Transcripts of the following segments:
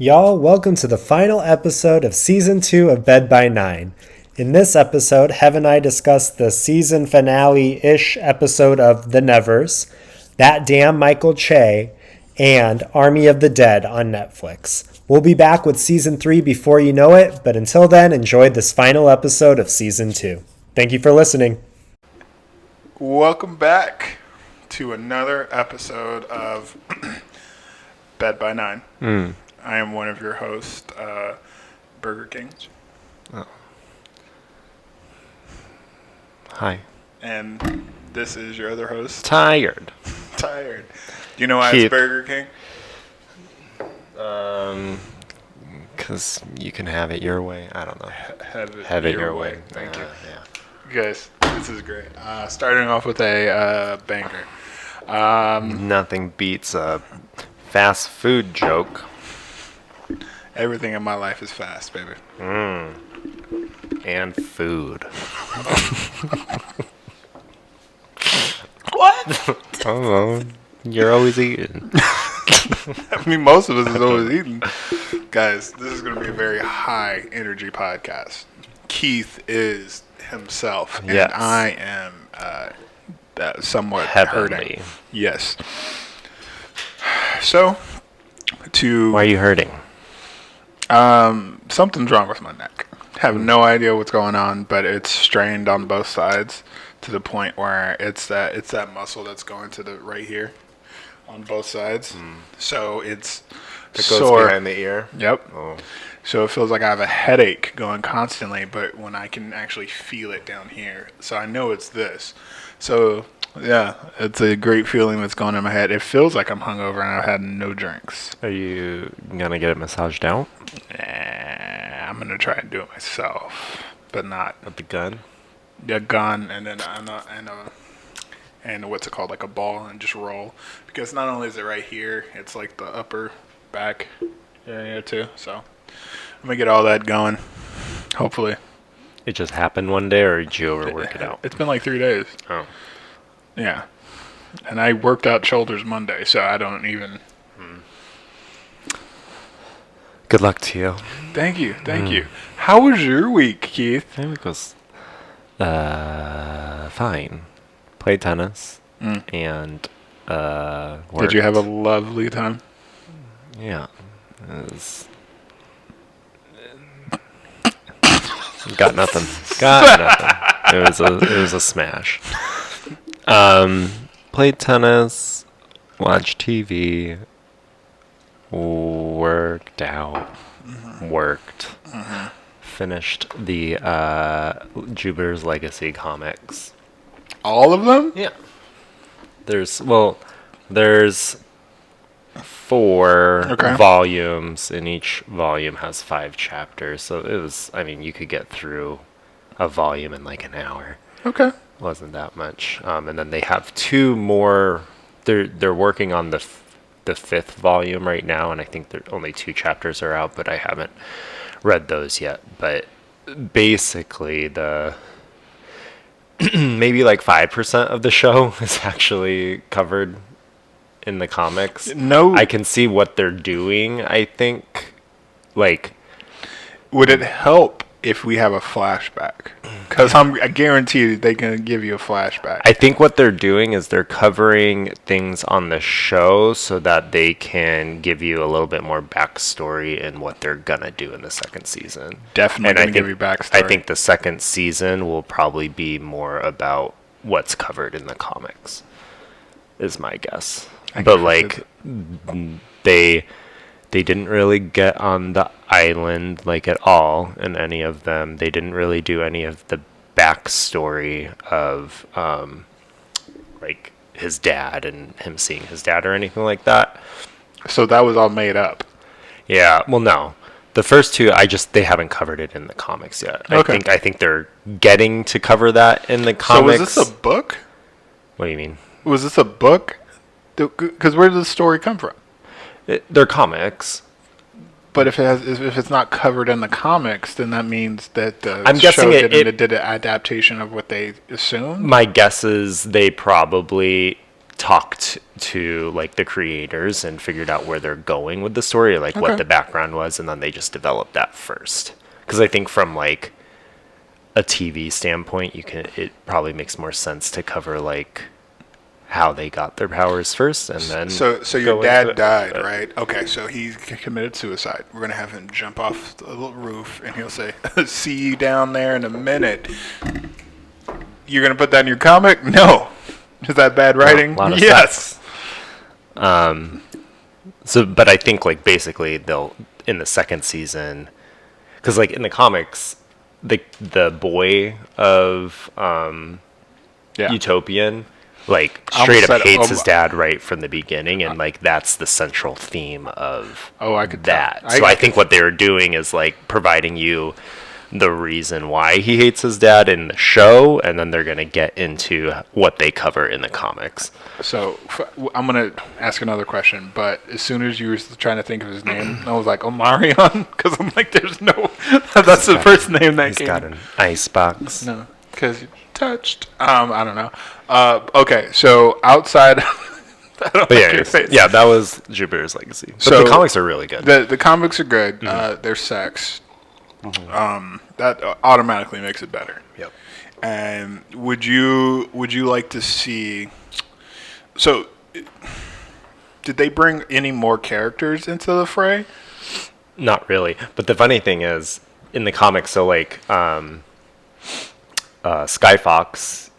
Y'all, welcome to the final episode of Season 2 of Bed by 9. In this episode, Hev and I discuss the season finale-ish episode of The Nevers, That Damn Michael Che, and Army of the Dead on Netflix. We'll be back with Season 3 before you know it, but until then, enjoy this final episode of Season 2. Thank you for listening. Welcome back to another episode of Bed by 9. I am one of your hosts, Burger King. Oh. Hi. And this is your other host. Tired. Tired. Do you know why Keith. it's Burger King? Because you can have it your way. I don't know. Have it your way. Thank you. Yeah. Guys, this is great. Starting off with a banger. Nothing beats a fast food joke. Everything in my life is fast, baby. And food. What? Oh, you're always eating. I mean, most of us is always eating. Guys, this is going to be a very high energy podcast. Keith is himself, and Yes. I am somewhat Heavenly. hurting. Yes. So, Why are you hurting? something's wrong with my neck. Have no idea what's going on, but it's strained on both sides to the point where it's that muscle that's going to the right here on both sides. So it It goes sore behind the ear? Yep. Oh. So it feels like I have a headache going constantly, but when I can actually feel it down here. So I know it's this. So, yeah, it's a great feeling that's going in my head. It feels like I'm hungover and I've had no drinks. Are you going to get it massaged out? I'm going to try and do it myself, but not With the gun? a gun and then and what's it called, like a ball, and just roll. Because not only is it right here, it's like the upper back area too. So I'm going to get all that going, hopefully. It just happened one day, or did you overwork it out? It's been like 3 days. Oh. Yeah. And I worked out shoulders Monday, so I don't even... Good luck to you. Thank you. How was your week, Keith? I think it goes fine. Played tennis and worked. Did you have a lovely time? Yeah. It was... Got nothing. It was a smash. Played tennis, watched TV, worked out, finished the Jupiter's Legacy comics. All of them? Yeah. There's 4 volumes, and each volume has 5 chapters. So it was, you could get through a volume in like an hour. Okay. Wasn't that much. And then they have 2 more. They're working on the 5th volume right now, and I think only 2 chapters are out, but I haven't read those yet. But basically, the maybe like 5% of the show is actually covered in the comics. No. I can see what they're doing. I think, like, Would it help if we have a flashback? Because I guarantee they can give you a flashback. I think what they're doing is they're covering things on the show so that they can give you a little bit more backstory in what they're gonna do in the second season. Definitely And going to give you backstory. I think the second season will probably be more about what's covered in the comics, is my guess. But like, they didn't really get on the island like at all in any of them. They didn't really do any of the backstory of like his dad and him seeing his dad or anything like that. So that was all made up. Yeah, well, no. The first 2, they haven't covered it in the comics yet. Okay. I think they're getting to cover that in the comics. So was this a book? What do you mean? Was this a book? Because where did the story come from? They're comics. But if it's not covered in the comics, then that means that the I'm guessing show it did an adaptation of what they assumed. My guess is they probably talked to like the creators and figured out where they're going with the story, like what the background was, and then they just developed that first. Because I think from like a TV standpoint, it probably makes more sense to cover like how they got their powers first, and then so your dad died, right? Okay, so he committed suicide. We're gonna have him jump off the little roof, and he'll say, "See you down there in a minute." You're gonna put that in your comic? No. Is that bad writing? A lot of yes. So, but I think like basically they'll in the second season, because like in the comics, the boy of Utopian like straight up hates his dad right from the beginning, and like that's the central theme of that. So I think what they were doing is like providing you the reason why he hates his dad in the show, and then they're going to get into what they cover in the comics. So I'm going to ask another question, but as soon as you were trying to think of his name, I was like, Omarion? Because I'm like, there's no... That's the first name that he's came. got an icebox. No, because you touched. I don't know. Okay, so outside... I don't like your face. Yeah, that was Jupiter's Legacy. But So the comics are really good. The comics are good. They're sex. That automatically makes it better. Yep. And would you like to see? So, did they bring any more characters into the fray? Not really. But the funny thing is, in the comics, so like Skyfox,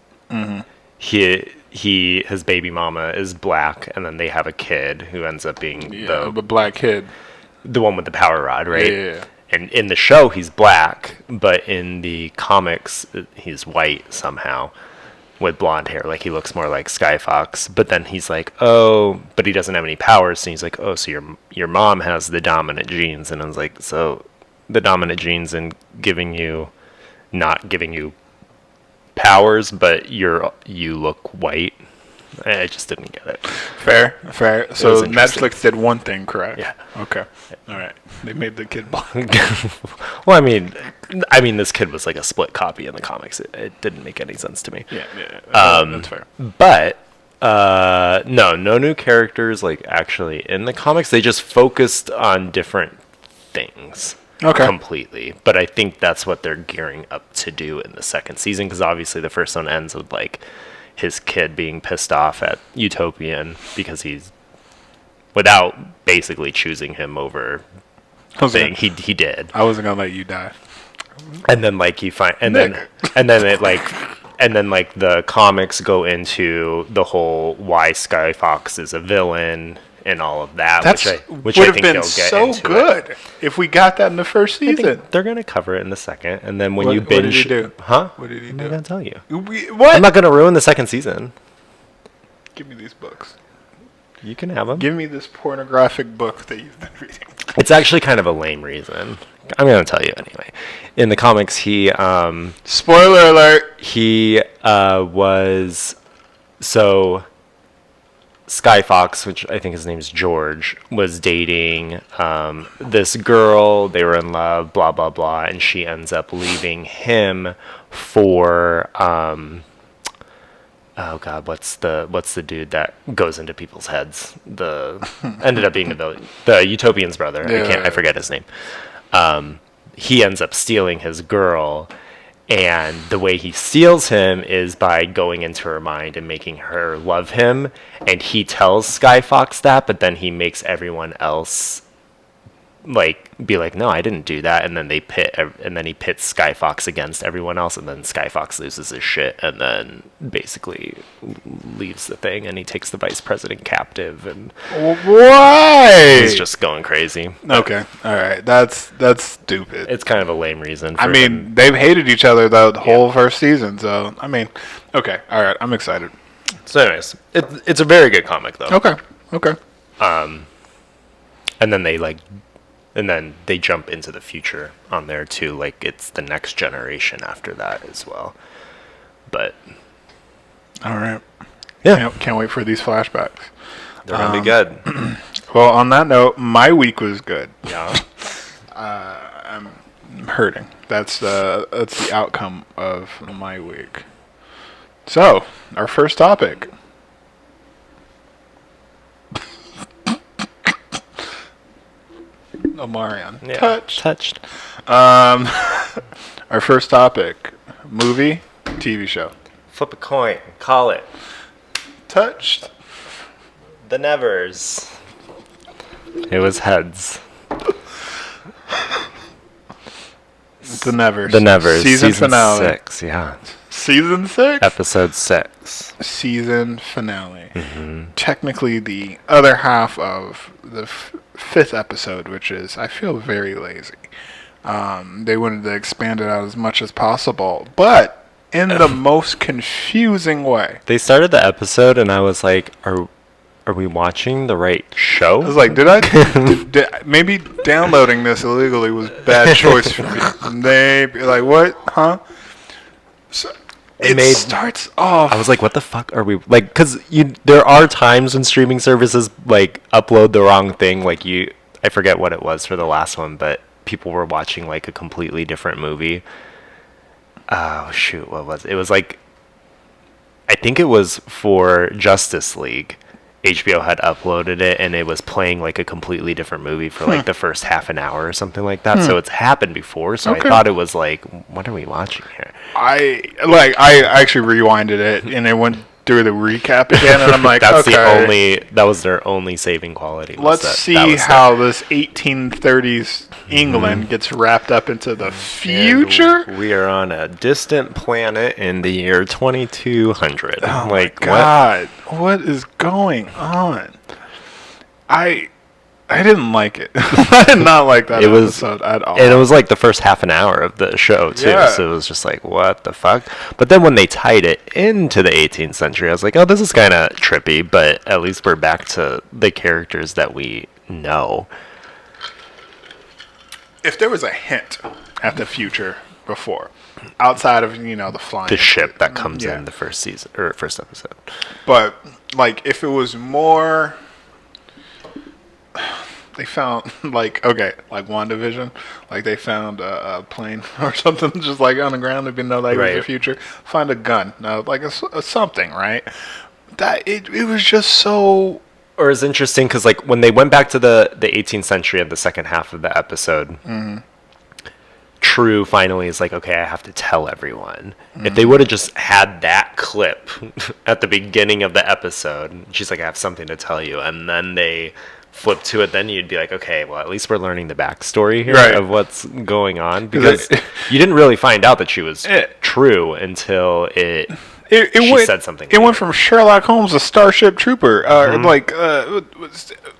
his baby mama is black, and then they have a kid who ends up being the black kid, the one with the power rod, right? Yeah. And in the show, he's black, but in the comics, he's white somehow with blonde hair. Like, he looks more like Skyfox. But then he's like, oh, but he doesn't have any powers. And he's like, oh, so your mom has the dominant genes. And I was like, so the dominant genes and not giving you powers, but you look white. I just didn't get it. Fair. So Netflix did one thing correct. Yeah. Okay. All right. They made the kid black. Well, I mean, this kid was like a split copy in the comics. It didn't make any sense to me. Yeah. That's fair. But no new characters like actually in the comics. They just focused on different things. Okay. Completely. But I think that's what they're gearing up to do in the second season, because obviously the first one ends with like his kid being pissed off at Utopian because he's without basically choosing him over thing he did. I wasn't gonna let you die. And then like then the comics go into the whole why Skyfox is a villain and all of that, which I think they'll get so into good if we got that in the first season. They're gonna cover it in the second, and then when you binge, what did he do? Huh? What did he do? I'm not gonna tell you. What? I'm not gonna ruin the second season. Give me these books. You can have them. Give me this pornographic book that you've been reading. It's actually kind of a lame reason. I'm gonna tell you anyway. In the comics, he spoiler alert. He was so. Skyfox, which I think his name is George, was dating this girl. They were in love, blah blah blah, and she ends up leaving him for oh god, what's the dude that goes into people's heads? Ended up being the Utopian's brother. I forget his name. He ends up stealing his girl. And the way he steals him is by going into her mind and making her love him. And he tells Skyfox that, but then he makes everyone else be like, no, I didn't do that. And then he pits Skyfox against everyone else, and then Skyfox loses his shit and then basically leaves the thing, and he takes the vice president captive, and why? He's just going crazy. Okay, all right, that's stupid. It's kind of a lame reason. I mean, they've hated each other the whole first season, so I mean, okay, all right, I'm excited. So, anyways, it's a very good comic though. Okay. And then they jump into the future on there too. Like, it's the next generation after that as well. But all right, yeah, can't wait for these flashbacks. They're gonna be good. Well, on that note, my week was good. Yeah. I'm hurting. That's the outcome of my week. So, our first topic. Omarion. Yeah. Touched. Our first topic: movie, TV show. Flip a coin. Call it. Touched. The Nevers. It was heads. The Nevers. The Nevers. Season finale. 6, yeah. Season 6? Episode 6. Season finale. Technically the other half of the fifth episode, which is, I feel very lazy. They wanted to expand it out as much as possible, but in the most confusing way. They started the episode and I was like, are we watching the right show? I was like, did maybe downloading this illegally was bad choice for me. And they be like, what? Huh? So it starts off. I was like, what the fuck are we like? Because there are times when streaming services like upload the wrong thing. Like I forget what it was for the last one, but people were watching like a completely different movie. Oh shoot, what was it? It was like, I think it was for Justice League. HBO had uploaded it and it was playing like a completely different movie for like the first half an hour or something like that. So it's happened before. So I thought it was like, what are we watching here? I actually rewinded it and it went through the recap again and I'm like, that was their only saving quality. Let's see how this 1830s England gets wrapped up into the future. And we are on a distant planet in the year 2200. Oh my God. What is going on? I didn't like it. I did not like that episode at all. And it was like the first half an hour of the show, too. Yeah. So it was just like, what the fuck? But then when they tied it into the 18th century, I was like, oh, this is kind of trippy, but at least we're back to the characters that we know. If there was a hint at the future before, outside of, the flying. The ship that comes in the first season, or first episode. But, like, if it was more... They found, like WandaVision, like they found a plane or something just like on the ground. They didn't know that was the future. Find a gun, like a something, right? That it was just so. Or it's interesting because like when they went back to the 18th century of the second half of the episode, True finally is like, okay, I have to tell everyone. If they would have just had that clip at the beginning of the episode, she's like, I have something to tell you, and then they flip to it, then you'd be like, okay, well, at least we're learning the backstory here of what's going on, because you didn't really find out that she was true until she said something. It went from Sherlock Holmes to Starship Trooper, like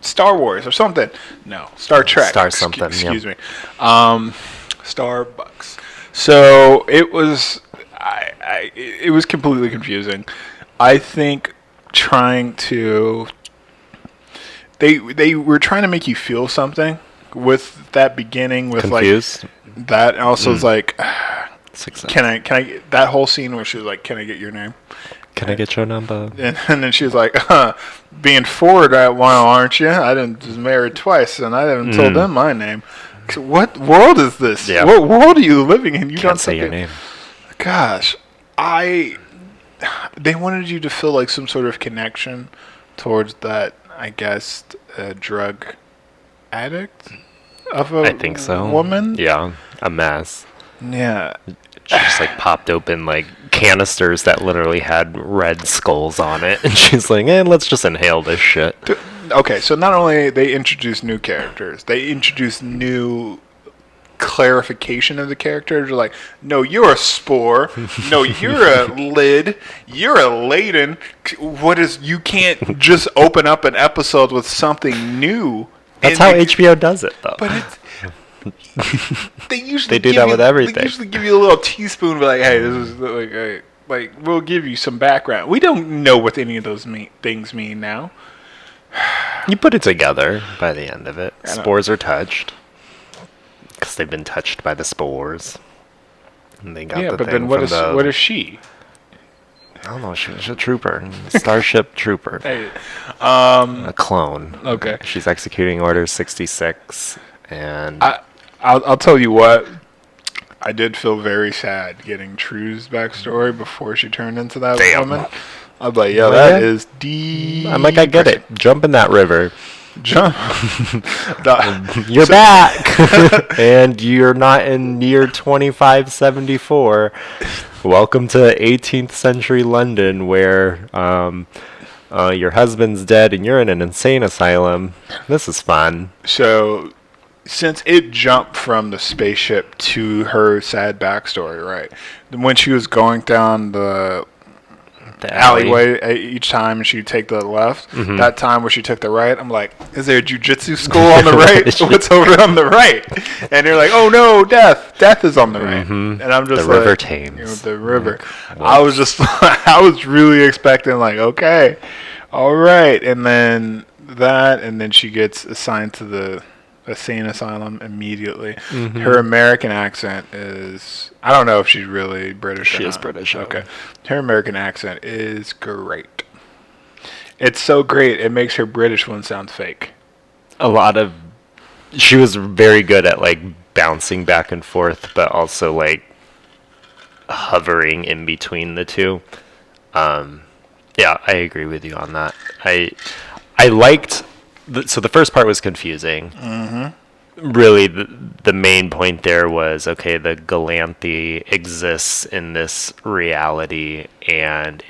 Star Wars or something. No, Star Trek. Excuse me. Starbucks. So it was. It was completely confusing. I think trying to. They were trying to make you feel something with that beginning with Confused? Like that. Also, it's like, can I that whole scene where she was like, "Can I get your name? Can I get your number?" And then she was like, "Being forward at one, aren't you? I was married twice, and I haven't told them my name. What world is this? Yeah. What world are you living in? You can't say your name." Gosh, they wanted you to feel like some sort of connection towards that. I guess a drug addict of a I think so. Woman? Yeah, a mess. Yeah. She just like popped open like canisters that literally had red skulls on it, and she's like, let's just inhale this shit. Okay, so not only they introduced new characters, they introduced new clarification of the characters. They're like, no, you're a spore. No, you're a lid. You're a laden. You can't just open up an episode with something new. That's how HBO does it, though. But they do that with everything. They usually give you a little teaspoon, be like, hey, this is like we'll give you some background. We don't know what any of those things mean now. You put it together by the end of it. Spores are touched. Because they've been touched by the spores. And they got but then what is she? I don't know. She's a trooper. Starship Trooper. Hey, a clone. Okay. She's executing Order 66. And I'll tell you what. I did feel very sad getting True's backstory before she turned into that woman. I was like, that is deep. I'm like, I get it. Jump in that river. Jump. You're back, and you're not in year 2574. Welcome to 18th century London, where your husband's dead and you're in an insane asylum. This is fun. So, since it jumped from the spaceship to her sad backstory, right? When she was going down the alleyway each time and she'd take the left, that time where she took the right, I'm like, is there a jiu-jitsu school on the right? What's over on the right? And you're like, oh no, death is on the right. And I'm just the river Thames. the river. I was just I was really expecting like, okay, all right, and then she gets assigned to the insane asylum immediately. Her American accent is, I don't know if she's really British. She is British. Okay. Her American accent is great. It's so great, it makes her British one sound fake. She was very good at like bouncing back and forth, but also like hovering in between the two. Yeah, I agree with you on that. I liked. So the first part was confusing. Really, the main point there was, okay, the Galanthe exists in this reality, and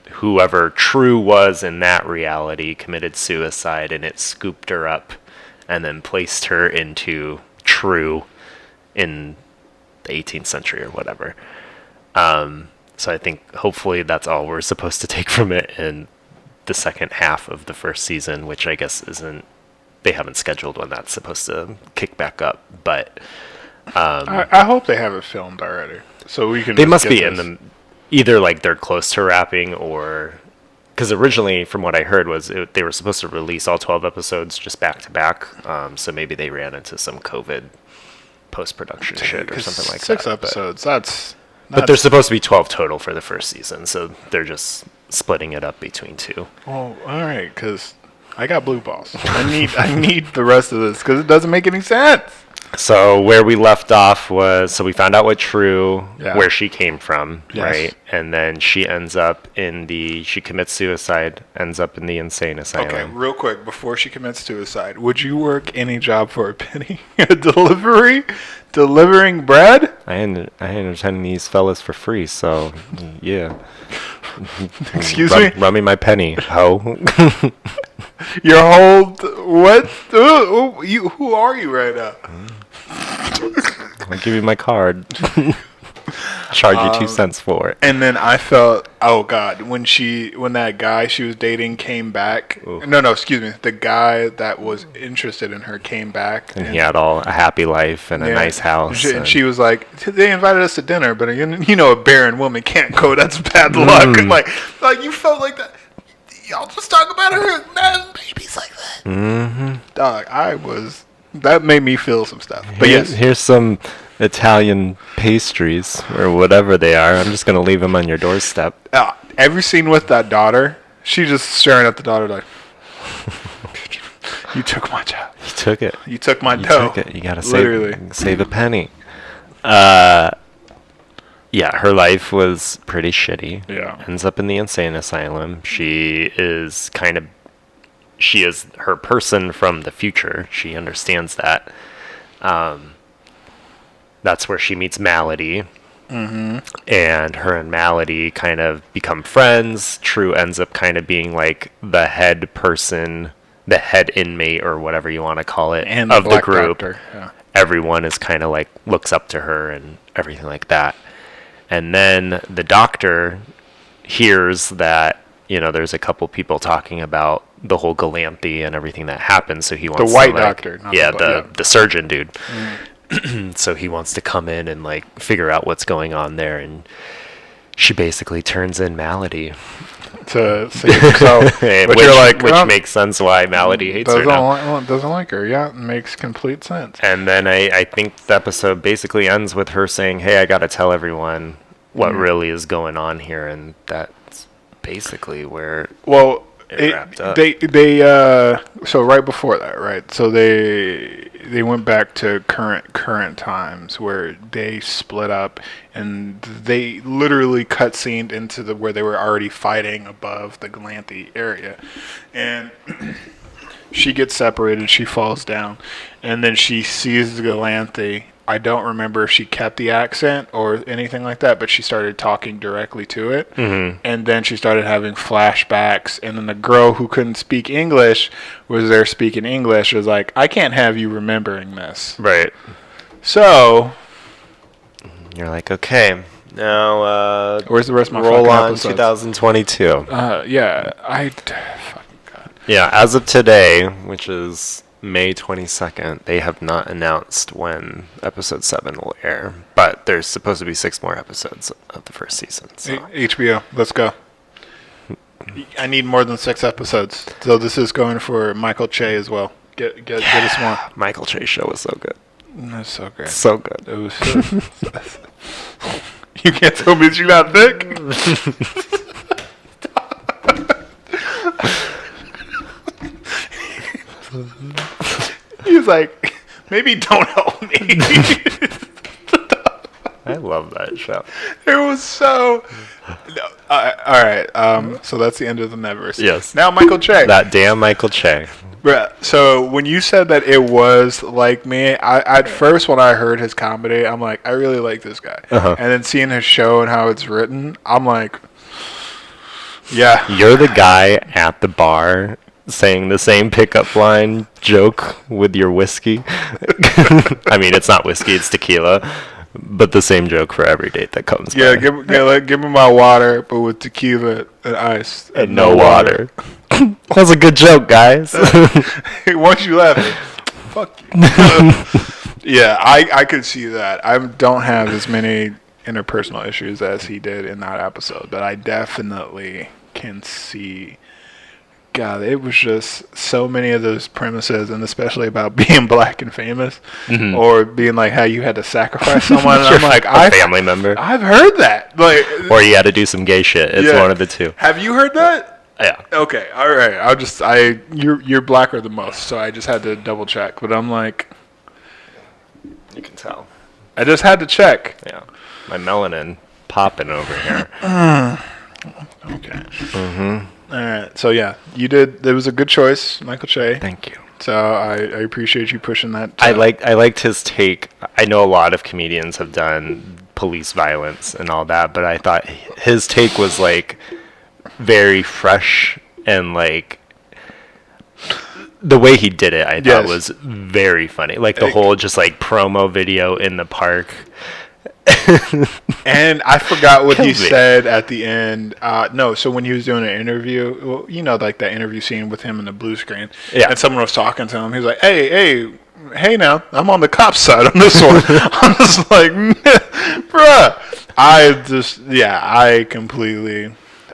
whoever True was in that reality committed suicide, and it scooped her up and then placed her into True in the 18th century or whatever. So I think hopefully that's all we're supposed to take from it in the second half of the first season, which I guess they haven't scheduled when that's supposed to kick back up, but I hope they have it filmed already, so we can. They must be in them, either like they're close to wrapping, or because originally, from what I heard, was they were supposed to release all 12 episodes just back to back. So maybe they ran into some COVID post-production shit or something like 6 that. episodes. That's but there's supposed to be 12 total for the first season, so they're just splitting it up between 2. Well, all right, because I got blue balls. I need the rest of this because it doesn't make any sense. So where we left off was, so we found out what True, where she came from, right? And then she ends up she commits suicide, ends up in the insane asylum. Okay, real quick, before she commits suicide, would you work any job for a penny? Delivering bread? I entertain these fellas for free, so yeah. Excuse me? Run me my penny, ho. Your whole what? Who are you right now? I'll give you my card. Charge you 2 cents for it. And then I felt, oh god, when that guy she was dating came back. Ooh. No, excuse me. The guy that was interested in her came back, and he had a happy life and a nice house. And she was like, they invited us to dinner, but a barren woman can't go. That's bad luck. And like you felt like that. Y'all just talk about her having babies like that. Dog, that made me feel some stuff. But here's some Italian pastries or whatever they are. I'm just gonna leave them on your doorstep. Every scene with that daughter, she just staring at the daughter like, "You took my job. You took it. You took my dough. You took it. You gotta save a penny." Yeah, her life was pretty shitty. Yeah. Ends up in the insane asylum. She is her person from the future. She understands that. That's where she meets Malady. And her and Malady kind of become friends. True ends up kind of being like the head person, the head inmate or whatever you want to call it, and of the group. Doctor. Yeah. Everyone is kind of like looks up to her and everything like that. And then the doctor hears that, there's a couple people talking about the whole Galanthe and everything that happened. So he wants the white doctor. The surgeon dude. So he wants to come in and like figure out what's going on there. And she basically turns in Malady to save herself. Which makes sense why Malady hates her now. Doesn't like her. Yeah, it makes complete sense. And then I think the episode basically ends with her saying, "Hey, I got to tell everyone what really is going on here," and that's basically where it wrapped up. They so right before that, right? So they went back to current times where they split up, and they literally cutscened into where they were already fighting above the Galanthe area, and she gets separated. She falls down, and then she sees the Galanthe. I don't remember if she kept the accent or anything like that, but she started talking directly to it. Mm-hmm. And then she started having flashbacks. And then the girl who couldn't speak English was there speaking English. It was like, I can't have you remembering this. Right. So you're like, okay, now where's the rest of my roll fucking on episodes? 2022. Yeah, fucking God. Yeah, as of today, which is May 22nd, they have not announced when episode 7 will air, but there's supposed to be 6 more episodes of the first season. So. HBO, let's go. I need more than 6 episodes, so this is going for Michael Che as well. Get us more. Michael Che show was so good. That's so great. So good. It was. You can't tell me you're not thick. He's like, maybe don't help me. I love that show. It was so. No, all right. So that's the end of the Nevers. Yes. Now Michael Che. That damn Michael Che. Bruh, so when you said that it was like me, at first when I heard his comedy, I'm like, I really like this guy. Uh-huh. And then seeing his show and how it's written, I'm like, yeah. You're the guy at the bar saying the same pickup line joke with your whiskey. I mean, it's not whiskey, it's tequila. But the same joke for every date that comes by. Give me my water, but with tequila and ice. And no water. That's a good joke, guys. Once you laugh, fuck you. Yeah, I could see that. I don't have as many interpersonal issues as he did in that episode, but I definitely can see. God, it was just so many of those premises, and especially about being black and famous, or being like how you had to sacrifice someone. And I'm like, family member. I've heard that. Like, or you had to do some gay shit. It's one of the two. Have you heard that? Yeah. Okay. All right. You're blacker than most, so I just had to double check. But I'm like, you can tell. I just had to check. Yeah. My melanin popping over here. Okay. Mm-hmm. All right. So yeah, you did. There was a good choice, Michael Che. Thank you. So I appreciate you pushing that. I liked his take. I know a lot of comedians have done police violence and all that, but I thought his take was like very fresh, and like the way he did it, I thought was very funny. Like the whole just like promo video in the park. And I forgot what he said at the end. So when he was doing an interview, well, you know, like that interview scene with him in the blue screen, and someone was talking to him. He was like, hey, now I'm on the cop side on this one. I'm just like, bruh.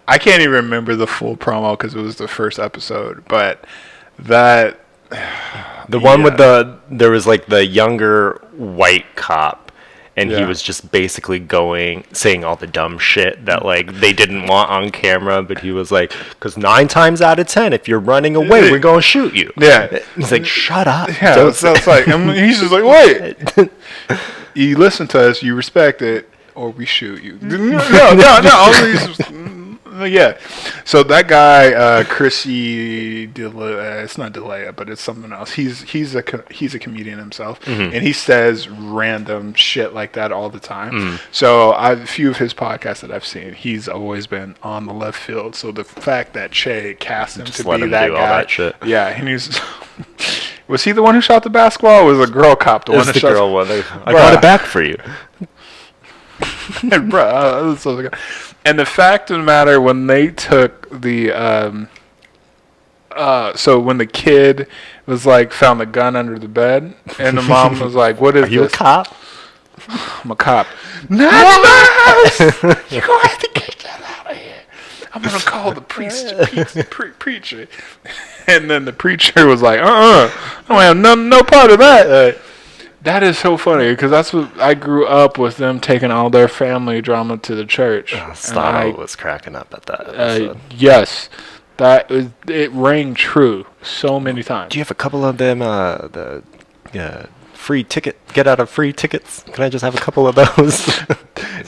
I can't even remember the full promo because it was the first episode, but that the one with there was like the younger white cop. And he was just basically saying all the dumb shit that, like, they didn't want on camera. But he was like, because 9 times out of 10, if you're running away, we're going to shoot you. Yeah. He's like, shut up. Yeah, so it's like, he's just like, wait. You listen to us, you respect it, or we shoot you. No. Yeah. So that guy, Chrissy, it's not D'Elia, but it's something else. He's a comedian himself, and he says random shit like that all the time. So a few of his podcasts that I've seen, he's always been on the left field. So the fact that Che cast him just to let be him that do guy, all that shit. Yeah, and he's. Was he the one who shot the basketball? Or was the girl cop the one that shot? Girl one. I got it back for you. And and the fact of the matter, when they took the so when the kid was like found the gun under the bed, and the mom was like, "What is this?" Are you a cop? I'm a cop. Not you're gonna have to get that out of here. I'm gonna call the preacher. And then the preacher was like, I don't have no part of that. That is so funny because that's what I grew up with, them taking all their family drama to the church. Style was cracking up at that episode. Yes, it rang true so many times. Do you have a couple of them? The free ticket, get out of free tickets. Can I just have a couple of those?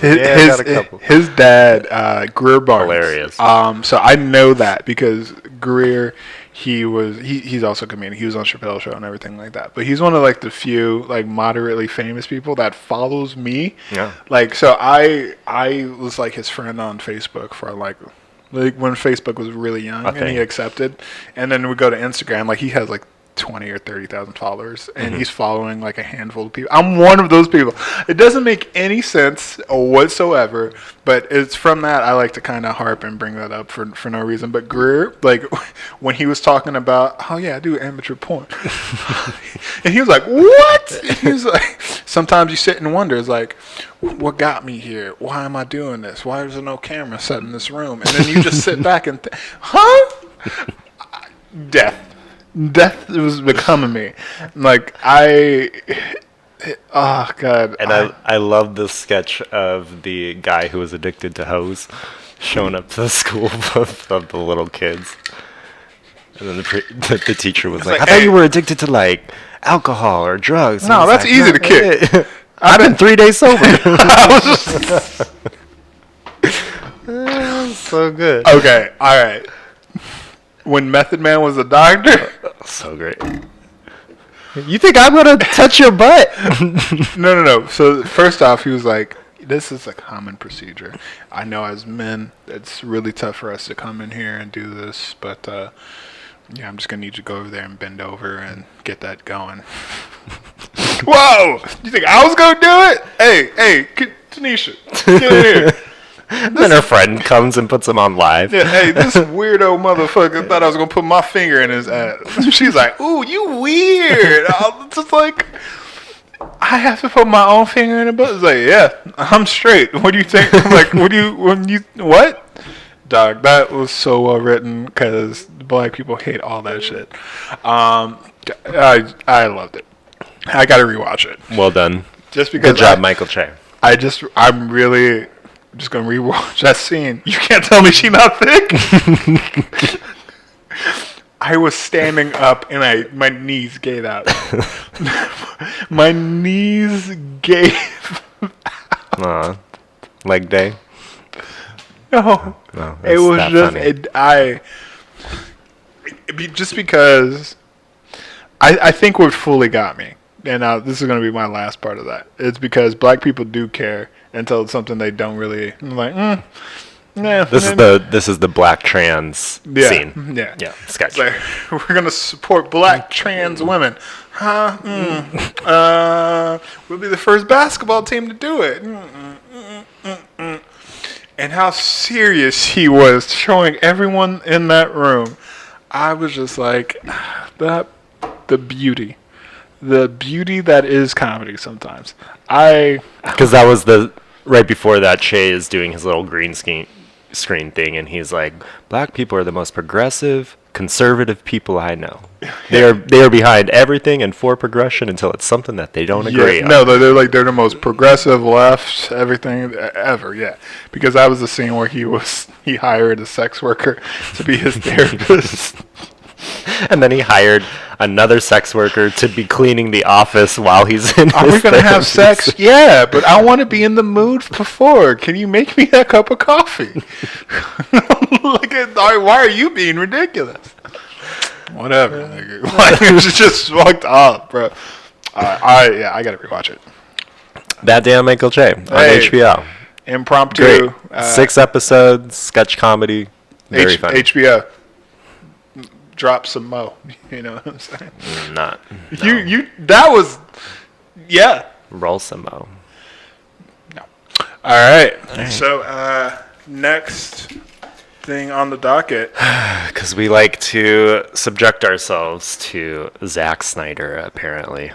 I got a couple. His dad, Greer Barnes. Hilarious. So I know that because Greer, he's also a comedian. He was on Chappelle's show and everything like that. But he's one of like the few like moderately famous people that follows me. Yeah. Like, so I was like his friend on Facebook for like when Facebook was really young, and he accepted. And then we go to Instagram, like he has like 20 or 30,000 followers, and he's following like a handful of people. I'm one of those people. It doesn't make any sense whatsoever, but it's from that I like to kind of harp and bring that up for no reason. But Greer, like when he was talking about, oh yeah, I do amateur porn, and he was like, what? And he was like, sometimes you sit and wonder, it's like, what got me here? Why am I doing this? Why is there no camera set in this room? And then you just sit back and death was becoming me. Like oh god. And I love the sketch of the guy who was addicted to hose showing up to the school of the little kids, and then the teacher was like, I thought you were addicted to like alcohol or drugs. No, that's like, easy to kick. I've been 3 days sober. So good. Okay, all right. When Method Man was a doctor. So great. You think I'm gonna touch your butt? No. So first off, he was like, this is a common procedure. I know as men, it's really tough for us to come in here and do this, but yeah, I'm just gonna need you to go over there and bend over and get that going. Whoa! You think I was gonna do it? Hey, Tanisha, get in here. Then her friend comes and puts him on live. Yeah, hey, this weirdo motherfucker thought I was gonna put my finger in his ass. She's like, "Ooh, you weird." I was just like, I have to put my own finger in the butt. It's like, yeah, I'm straight. What do you think? I'm like, what? Dog, that was so well written because black people hate all that shit. I loved it. I gotta rewatch it. Well done. Just because. Good job, Michael Che. I'm really just gonna rewatch that scene. You can't tell me she's not thick. I was standing up and my knees gave out. My knees gave out. Leg day? No, it was just because I think what fully got me, and this is going to be my last part of that. It's because black people do care until it's something they don't really. I'm like, yeah. This is the black trans scene. Yeah. Sketch. Like, we're gonna support black trans women, huh? We'll be the first basketball team to do it. And how serious he was, showing everyone in that room. I was just like, the beauty that is comedy. Sometimes because that was right before that. Che is doing his little green screen thing, and he's like, black people are the most progressive, conservative people I know. They are behind everything and for progression until it's something that they don't agree on. No, they're the most progressive left everything ever. Yeah, because that was the scene where he hired a sex worker to be his therapist. And then he hired another sex worker to be cleaning the office while he's in. Are we gonna have sex? Yeah, but I want to be in the mood before. Can you make me a cup of coffee? Why are you being ridiculous? Whatever. Like, it's just fucked up, bro. I gotta rewatch it. That Damn Michael Che on HBO. Impromptu. Great. 6 episodes, sketch comedy. Very funny. HBO. Drop some mo. You know what I'm saying? Not. No. You that was, yeah. Roll some mo. No. All right. So next thing on the docket. Because we like to subject ourselves to Zack Snyder, apparently.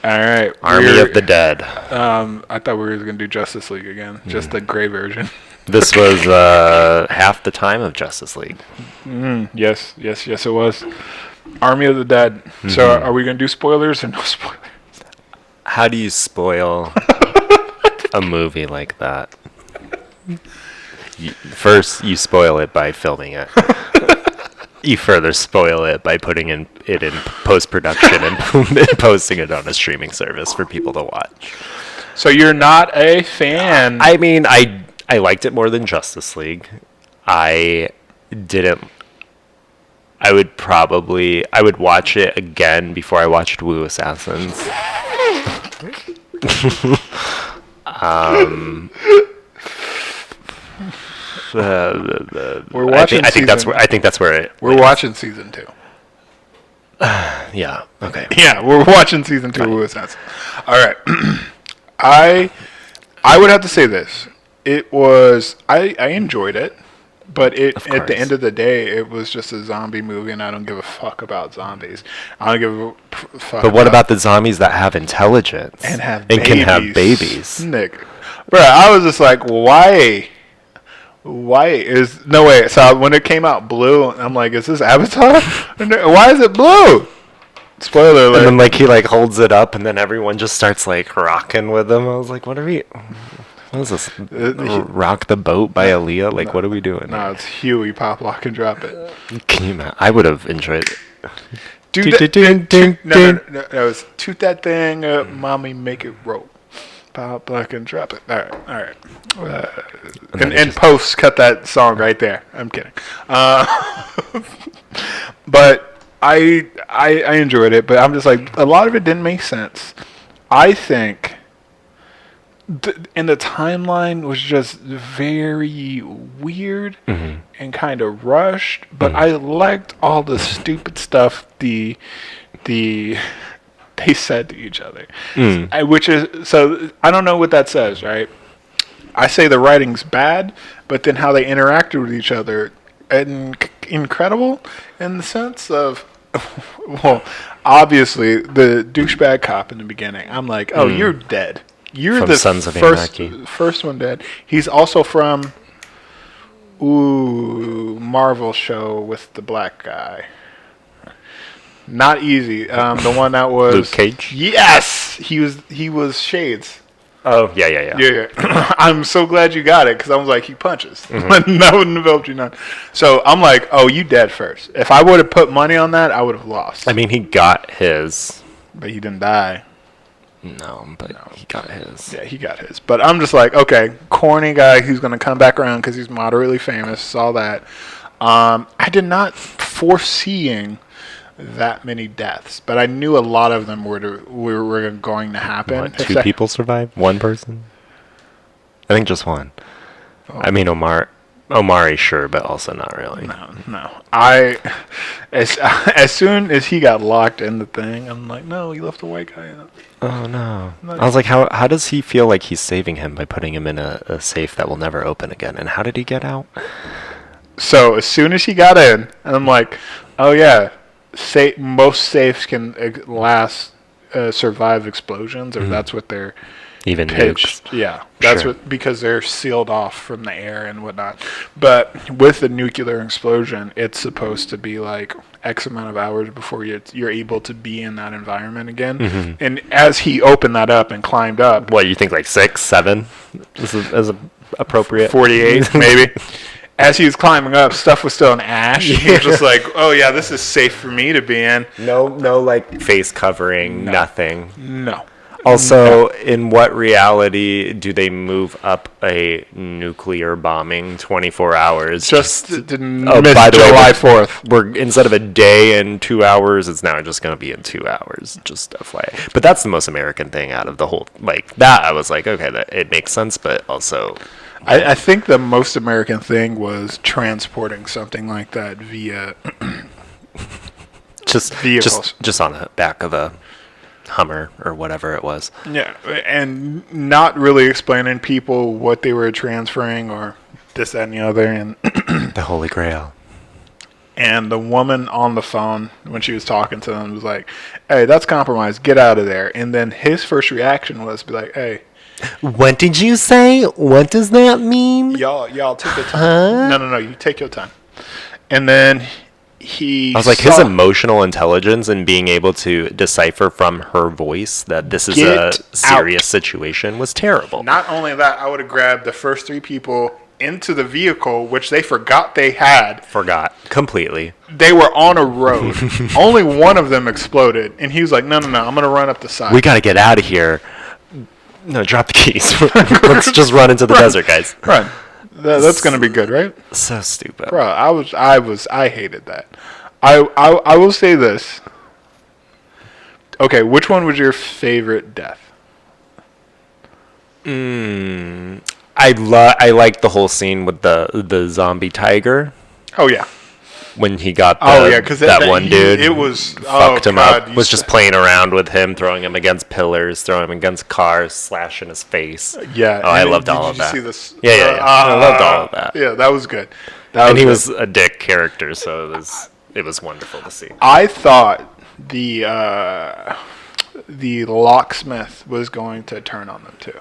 All right. Army of the Dead. I thought we were going to do Justice League again. Just the gray version. This was half the time of Justice League. Yes, it was. Army of the Dead. Mm-hmm. So are we going to do spoilers or no spoilers? How do you spoil a movie like that? First, you spoil it by filming it. you further spoil it by putting it in post-production and posting it on a streaming service for people to watch. So you're not a fan. I mean, I liked it more than Justice League. I didn't. I would watch it again before I watched Wu Assassins. We're watching. I think that's where we're watching season 2. Yeah. Okay. Yeah, we're watching season 2 of Wu Assassins. All right. I would have to say this. It was I enjoyed it, but at the end of the day, it was just a zombie movie, and I don't give a fuck about zombies. I don't give a fuck. But what about the zombies that have intelligence and can have babies? Nick, bro, I was just like, why? Why is no way? So when it came out blue, I'm like, is this Avatar? Why is it blue? Spoiler alert. And then he holds it up, and then everyone just starts rocking with him. I was like, what are we? What is this? Rock the Boat by Aaliyah? What are we doing? No, it's Huey, Pop, Lock, and Drop It. Can you imagine? I would have enjoyed it. No, it's toot that thing, mommy, make it roll. Pop, Lock, and Drop It. All right. And post, cut that song right there. I'm kidding. But I enjoyed it, but I'm just like, a lot of it didn't make sense. I think, and the timeline was just very weird and kind of rushed. But I liked all the stupid stuff they said to each other, which is so. I don't know what that says, right? I say the writing's bad, but then how they interacted with each other, incredible in the sense of, well, obviously the douchebag cop in the beginning. I'm like, oh, you're dead. You're from the Sons of Anarchy. First one dead. He's also from Marvel show with the black guy. Not easy. The one that was Luke Cage. Yes, he was Shades. Oh yeah. I'm so glad you got it because I was like, he punches. That wouldn't have helped you none. So I'm like, oh, you dead first. If I would have put money on that, I would have lost. I mean, he got his, but he didn't die. No, but he got his. Yeah, he got his. But I'm just like, okay, corny guy who's going to come back around because he's moderately famous. All that. I did not foreseeing that many deaths, but I knew a lot of them were going to happen. What, two people survived? One person? I think just one. Oh. I mean, Omari, sure, but also not really. No. As soon as he got locked in the thing, I'm like, no, he left a white guy in it. Oh, no. I was like, how does he feel like he's saving him by putting him in a safe that will never open again? And how did he get out? So as soon as he got in, I'm like, oh, yeah, most safes can survive explosions, or that's what they're even pitched. Nukes. Yeah, that's what, because they're sealed off from the air and whatnot. But with the nuclear explosion, it's supposed to be like X amount of hours before you're able to be in that environment again. And as he opened that up and climbed up, what you think, like 6, 7 is appropriate? 48 maybe. As he was climbing up, stuff was still in ash. He was just like, oh yeah, this is safe for me to be in. No, like face covering, nothing. No. Also, in what reality do they move up a nuclear bombing 24 hours? Just didn't by the July 4th. We're instead of a day and 2 hours, it's now just going to be in 2 hours. Just FYI. But that's the most American thing out of the whole. Like that, I was like, okay, that it makes sense, but also. I think the most American thing was transporting something like that via vehicles. Just on the back of a Hummer or whatever it was. Yeah, and not really explaining people what they were transferring or this, that, and the other. And the Holy Grail. And the woman on the phone, when she was talking to them, was like, hey, that's compromised. Get out of there. And then his first reaction was to be like, hey. What did you say? What does that mean? Y'all take your time. Huh? No, you take your time. And then I was like, his emotional intelligence and being able to decipher from her voice that this is a serious situation was terrible. Not only that, I would have grabbed the first 3 people into the vehicle, which they forgot they had. Forgot completely. They were on a road. Only one of them exploded, and he was like, "No, I'm gonna run up the side. We got to get out of here." No, drop the keys. Let's just run into the desert, guys. Run. That's gonna be good, right? So stupid, bro. I hated that. I will say this. Okay, which one was your favorite death? I liked the whole scene with the zombie tiger. Oh yeah. When he got because that one dude, it was fucked him up. Was just playing around with him, throwing him against pillars, throwing him against cars, slashing his face. Yeah. Oh, I loved all of that. Did you see this? Yeah. I loved all of that. Yeah, that was good. He was a dick character, so it was wonderful to see. I thought the locksmith was going to turn on them too.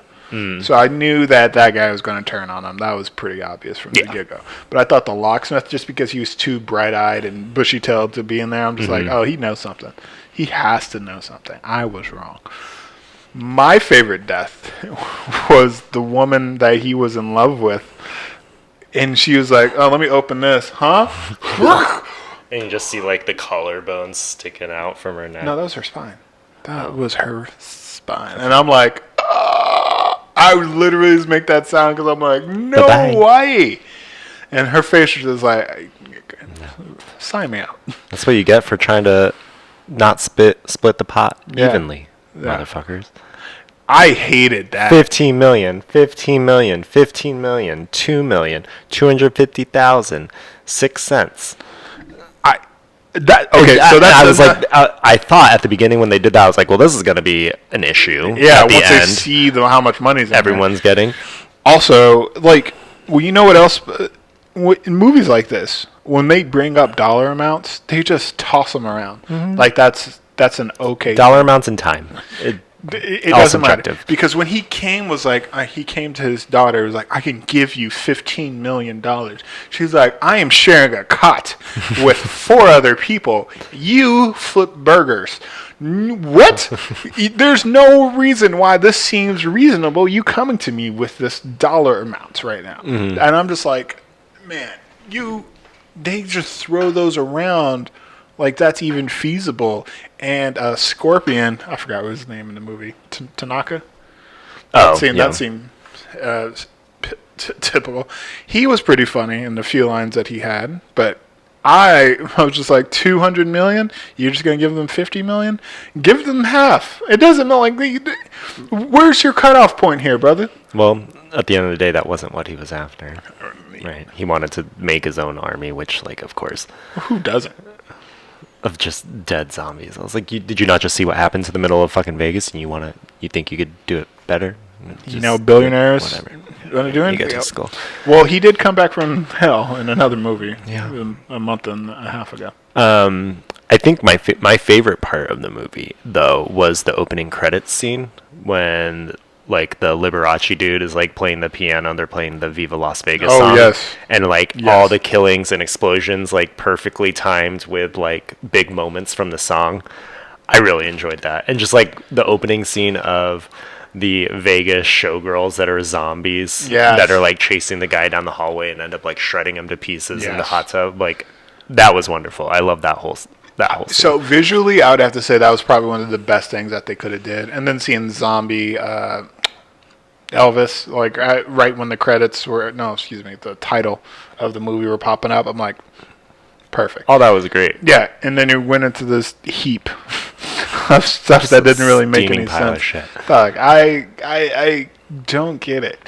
So I knew that guy was going to turn on him. That was pretty obvious from the get-go. But I thought the locksmith, just because he was too bright-eyed and bushy-tailed to be in there, I'm just like, oh, he knows something. He has to know something. I was wrong. My favorite death was the woman that he was in love with. And she was like, oh, let me open this. Huh? And you just see, like, the collarbones sticking out from her neck. No, that was her spine. That was her spine. And I'm like, I would literally just make that sound because I'm like, no way. And her face was just like, sign me out. That's what you get for trying to not split the pot evenly, motherfuckers. I hated that. 15 million, 15 million, 15 million, 2 million, 250,000, 6 cents. I was like, I thought at the beginning when they did that, I was like, well, this is going to be an issue. Yeah, once they see how much money's everyone's getting. Also, like, well, you know what else? In movies like this, when they bring up dollar amounts, they just toss them around. Like that's an okay dollar amounts in time. It doesn't matter, because when he came to his daughter, was like, I can give you $15 million. She's like, I am sharing a cot with 4 other people. You flip burgers. What? There's no reason why this seems reasonable. You coming to me with this dollar amounts right now. And I'm just like, man, they just throw those around like that's even feasible. And Scorpion, I forgot what his name in the movie, Tanaka. That seemed typical. He was pretty funny in the few lines that he had, but I was just like, 200 million? You're just gonna give them 50 million? Give them half. It doesn't know, like, where's your cutoff point here, brother? Well, at the end of the day, that wasn't what he was after. Right. He wanted to make his own army, which, like, of course. Who doesn't? Of just dead zombies. I was like, did you not just see what happened to the middle of fucking Vegas, and you think you could do it better? Billionaires want to do anything. You get to school. Well, he did come back from hell in another movie. A month and a half ago. I think my favorite part of the movie though was the opening credits scene when, like, the Liberace dude is, like, playing the piano. They're playing the Viva Las Vegas song. Yes. And, like, all the killings and explosions, like, perfectly timed with, like, big moments from the song. I really enjoyed that. And just, like, the opening scene of the Vegas showgirls that are zombies that are, like, chasing the guy down the hallway and end up, like, shredding him to pieces in the hot tub. Like, that was wonderful. I love that whole scene. So visually, I would have to say that was probably one of the best things that they could have did. And then seeing zombie Elvis, like, right when the credits were, the title of the movie were popping up, I'm like, perfect. Oh, that was great. Yeah, and then it went into this heap of stuff that didn't really make any sense. Of shit. Fuck, I don't get it.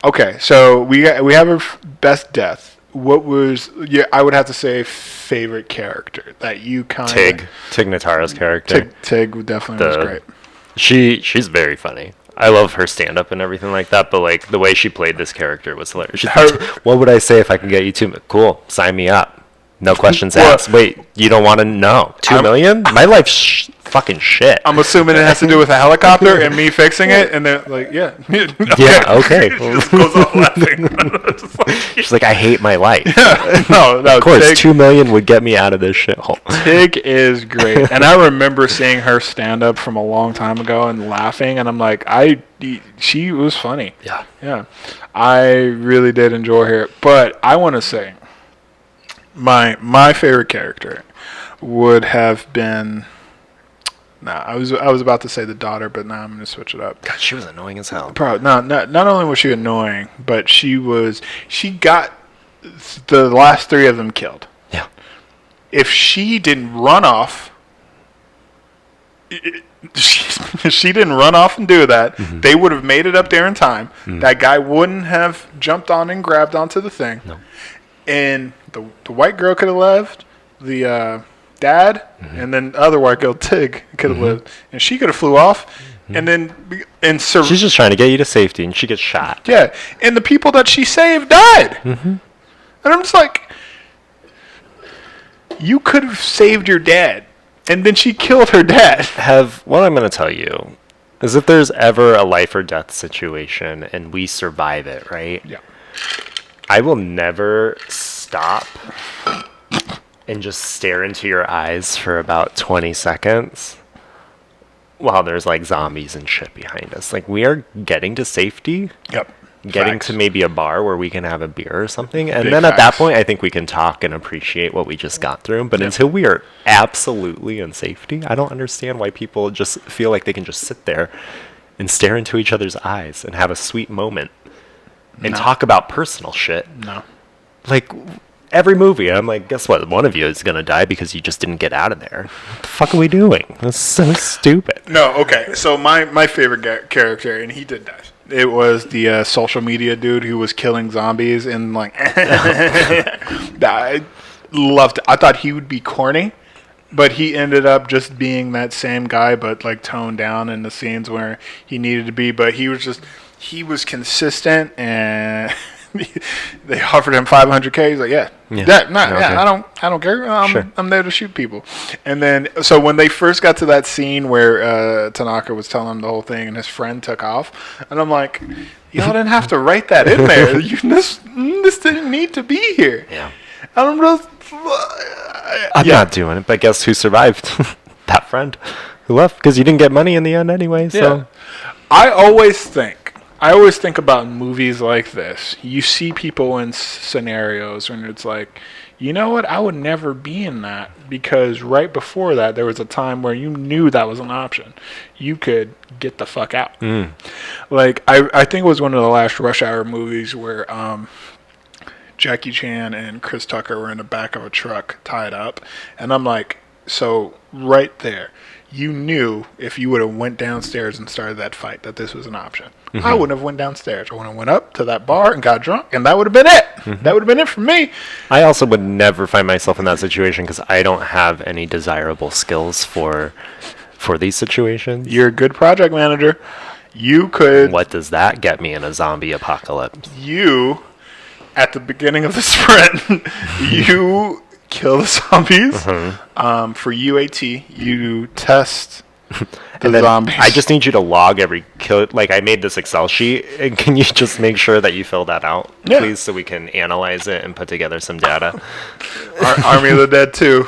Okay, so we have our best death. What was I would have to say favorite character that you kind of Tig Notaro's character. Tig definitely was great. She's very funny. I love her stand-up and everything like that, but, like, the way she played this character was hilarious. What would I say if I can get you to? Cool, sign me up. No questions Well, asked. Wait, you don't want to know? 2 million? My life's fucking shit. I'm assuming it has to do with a helicopter and me fixing it, and they're like, yeah. Yeah, okay. She just goes off laughing. Just like, She's like, I hate my life. no, Of course, Tig, 2 million would get me out of this shithole. Tig is great. And I remember seeing her stand up from a long time ago and laughing, and I'm like, she was funny. Yeah. Yeah. I really did enjoy her. But I want to say, my favorite character would have been... I was about to say the daughter, but now I'm going to switch it up. God, she was annoying as hell. Not only was she annoying, but she got the last three of them killed. Yeah. If she didn't run off, she didn't run off and do that, they would have made it up there in time. That guy wouldn't have jumped on and grabbed onto the thing. No. And the white girl could have left. The dad and then the other white girl, Tig, could have lived. And she could have flew off. And then... She's just trying to get you to safety, and she gets shot. Yeah. And the people that she saved died. And I'm just like... You could have saved your dad. And then she killed her dad. What I'm going to tell you is if there's ever a life or death situation and we survive it, right? Yeah. I will never stop and just stare into your eyes for about 20 seconds while there's like zombies and shit behind us. Like, we are getting to safety. Yep. Getting Facts. to maybe a bar where we can have a beer or something. And Big then at that facts. point, I think we can talk and appreciate what we just got through. But until we are absolutely in safety, I don't understand why people just feel like they can just sit there and stare into each other's eyes and have a sweet moment and talk about personal shit. No. Like, every movie, I'm like, guess what? One of you is going to die because you just didn't get out of there. What the fuck are we doing? That's so stupid. No, okay. So my favorite character, and he did die. It was the social media dude who was killing zombies and like... I loved it. I thought he would be corny, but he ended up just being that same guy, but like toned down in the scenes where he needed to be. But he was consistent, and they offered him $500K. He's like, I don't care. I'm there to shoot people. And then, so when they first got to that scene where Tanaka was telling him the whole thing, and his friend took off, and I'm like, y'all didn't have to write that in there. This didn't need to be here. Yeah. And I'm just, I'm not doing it, but guess who survived? That friend who left because you didn't get money in the end anyway. So yeah. I always think about movies like this. You see people in scenarios and it's like, you know what? I would never be in that because right before that, there was a time where you knew that was an option. You could get the fuck out. Like, I think it was one of the last Rush Hour movies where Jackie Chan and Chris Tucker were in the back of a truck tied up. And I'm like, so right there, you knew if you would have went downstairs and started that fight that this was an option. I wouldn't have went downstairs. I would have went up to that bar and got drunk, and that would have been it. That would have been it for me. I also would never find myself in that situation because I don't have any desirable skills for these situations. You're a good project manager. You could... What does that get me in a zombie apocalypse? You, at the beginning of the sprint, you kill the zombies. For UAT, you test the zombies. I just need you to log every kill. Like, I made this Excel sheet, and can you just make sure that you fill that out, please, so we can analyze it and put together some data? Army of the Dead 2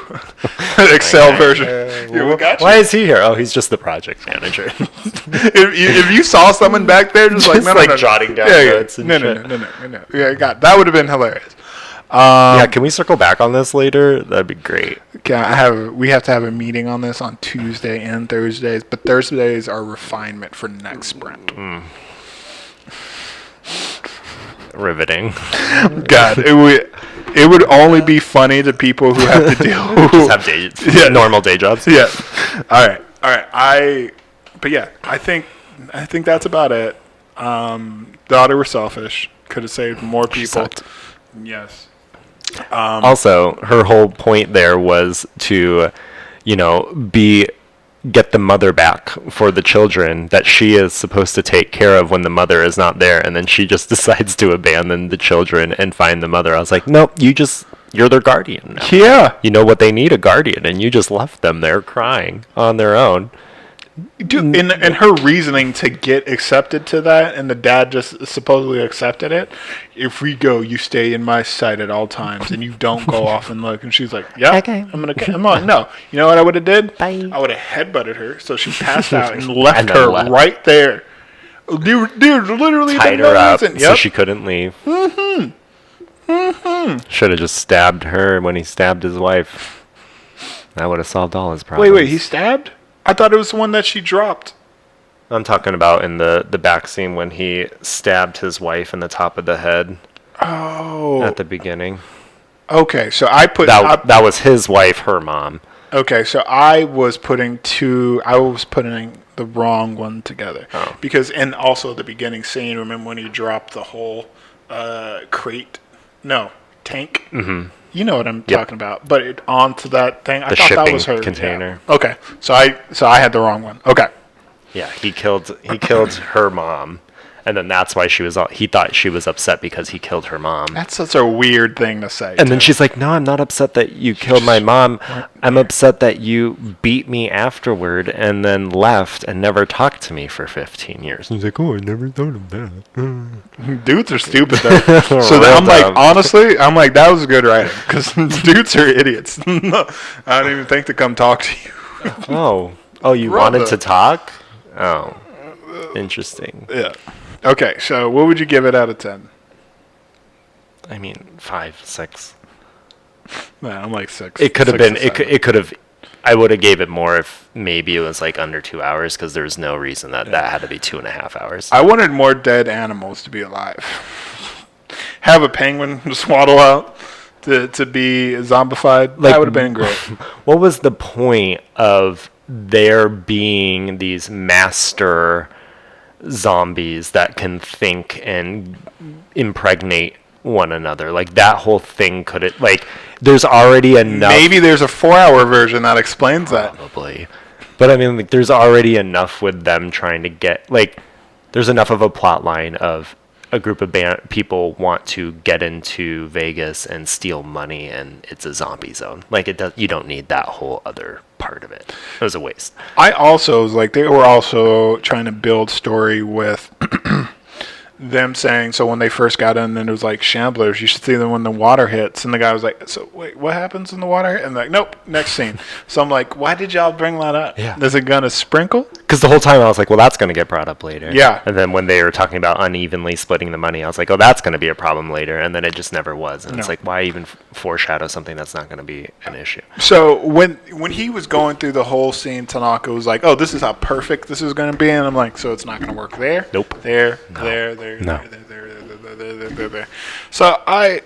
Excel version. We got you. Why is he here? Oh, he's just the project manager. if you saw someone back there, just like no, jotting down notes and no. Yeah, that would have been hilarious. Yeah, can we circle back on this later? That'd be great. We have to have a meeting on this on Tuesday and Thursdays, but Thursdays are refinement for next sprint. Riveting. God, it would only be funny to people who have to deal just have normal day jobs. Yeah. All right. I think that's about it. Daughter was selfish. Could have saved more people. Yes. Also, her whole point there was to, get the mother back for the children that she is supposed to take care of when the mother is not there, and then she just decides to abandon the children and find the mother. I was like, nope, you just You're their guardian now. Yeah. You know what they need, a guardian, and you just left them there crying on their own. Dude, and her reasoning to get accepted to that, and the dad just supposedly accepted it. If we go, you stay in my sight at all times, and you don't go off and look. And she's like, "Yeah, Okay. I'm on." No, you know what I would have did? Bye. I would have headbutted her, so she passed out and left And then her left. right there. Dude, literally Tied no her up reason. so Yep. she couldn't leave. Should have just stabbed her when he stabbed his wife. That would have solved all his problems. Wait, he stabbed? I thought it was the one that she dropped. I'm talking about in the back scene when he stabbed his wife in the top of the head Oh, at the beginning. okay. So I put That was his wife, her mom. Okay, so I was putting the wrong one together. Oh. Because, and also the beginning scene, remember when he dropped the whole tank? Mm-hmm. You know what I'm talking about. But onto that thing, I thought that was her container. Yeah. Okay, so I had the wrong one. Okay. Yeah, he killed her mom. And then that's why he thought she was upset because he killed her mom. That's such a weird thing to say. And then she's like, "No, I'm not upset that you killed my mom. I'm upset that you beat me afterward and then left and never talked to me for 15 years." And he's like, "Oh, I never thought of that." Dudes are stupid though. So I'm like, honestly, that was good writing because dudes are idiots. I don't even think to come talk to you. Oh, you wanted to talk? Oh, interesting. Yeah. Okay, so what would you give it out of 10? I mean, 5, 6. Nah, I'm like 6. It could have 6 been. to 7. It could have. I would have gave it more if maybe it was like under 2 hours because there's no reason that had to be 2.5 hours. I wanted more dead animals to be alive. Have a penguin just waddle out to be zombified. That would have been great. What was the point of there being these master zombies that can think and impregnate one another? Like that whole thing there's already enough. Maybe there's a 4-hour version that explains that. Probably. But I mean, there's already enough with them trying to get there's enough of a plot line of a group of people want to get into Vegas and steal money, and it's a zombie zone. You don't need that whole other part of it. It was a waste. I also was like, they were also trying to build story with them saying, so when they first got in, then it was like shamblers, you should see them when the water hits. And the guy was like, so wait, what happens when the water hits? And like, nope, next scene. So I'm like, why did y'all bring that up? Yeah. Is it gonna sprinkle? Because the whole time I was like, well, that's going to get brought up later. Yeah. And then when they were talking about unevenly splitting the money, I was like, oh, that's going to be a problem later. And then it just never was. And it's like, why even foreshadow something that's not going to be an issue? So when he was going through the whole scene, Tanaka was like, oh, this is how perfect this is going to be. And I'm like, so it's not going to work there? Nope. There. So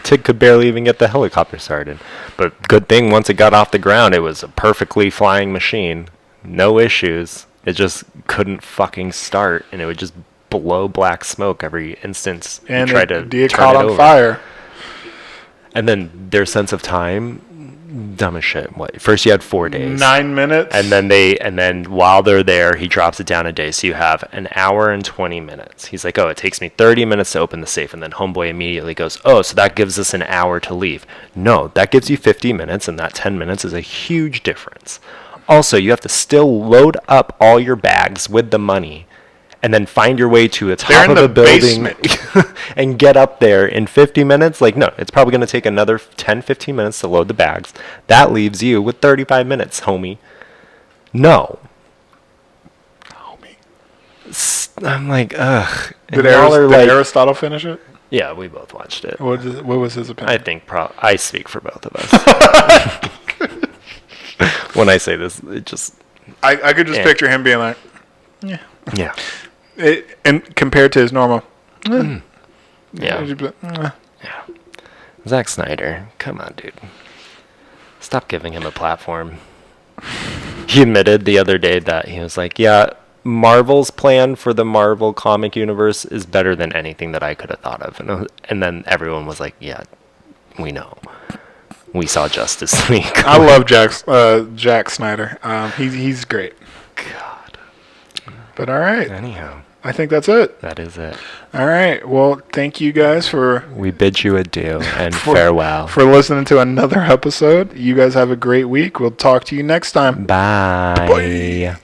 Tig could barely even get the helicopter started. But good thing once it got off the ground, it was a perfectly flying machine. No issues. It just couldn't fucking start, and it would just blow black smoke every instance. And you tried to it turn caught it on over. fire. And then their sense of time, dumb as shit. What? First you had 4 days. 9 minutes. And then while they're there, he drops it down a day. So you have an hour and 20 minutes. He's like, oh, it takes me 30 minutes to open the safe. And then Homeboy immediately goes, oh, so that gives us an hour to leave. No, that gives you 50 minutes, and that 10 minutes is a huge difference. Also, you have to still load up all your bags with the money and then find your way to the top of a building and get up there in 50 minutes. No, it's probably going to take another 10, 15 minutes to load the bags. That leaves you with 35 minutes, homie. No. Homie. I'm like, ugh. Did Aristotle finish it? Yeah, we both watched it. What was his opinion? I think I speak for both of us. When I say this, it just... I could just picture him being like, yeah. Yeah. And compared to his normal... Yeah. Yeah. Yeah. Zack Snyder, come on, dude. Stop giving him a platform. He admitted the other day that he was like, yeah, Marvel's plan for the Marvel comic universe is better than anything that I could have thought of. And then everyone was like, yeah, we know. We saw Justice League. I love Jack Snyder. He's great. God. But all right. Anyhow, I think that's it. that is it. All right. Well, thank you guys for We bid you adieu and farewell. for listening to another episode. You guys have a great week. We'll talk to you next time. Bye. Bye.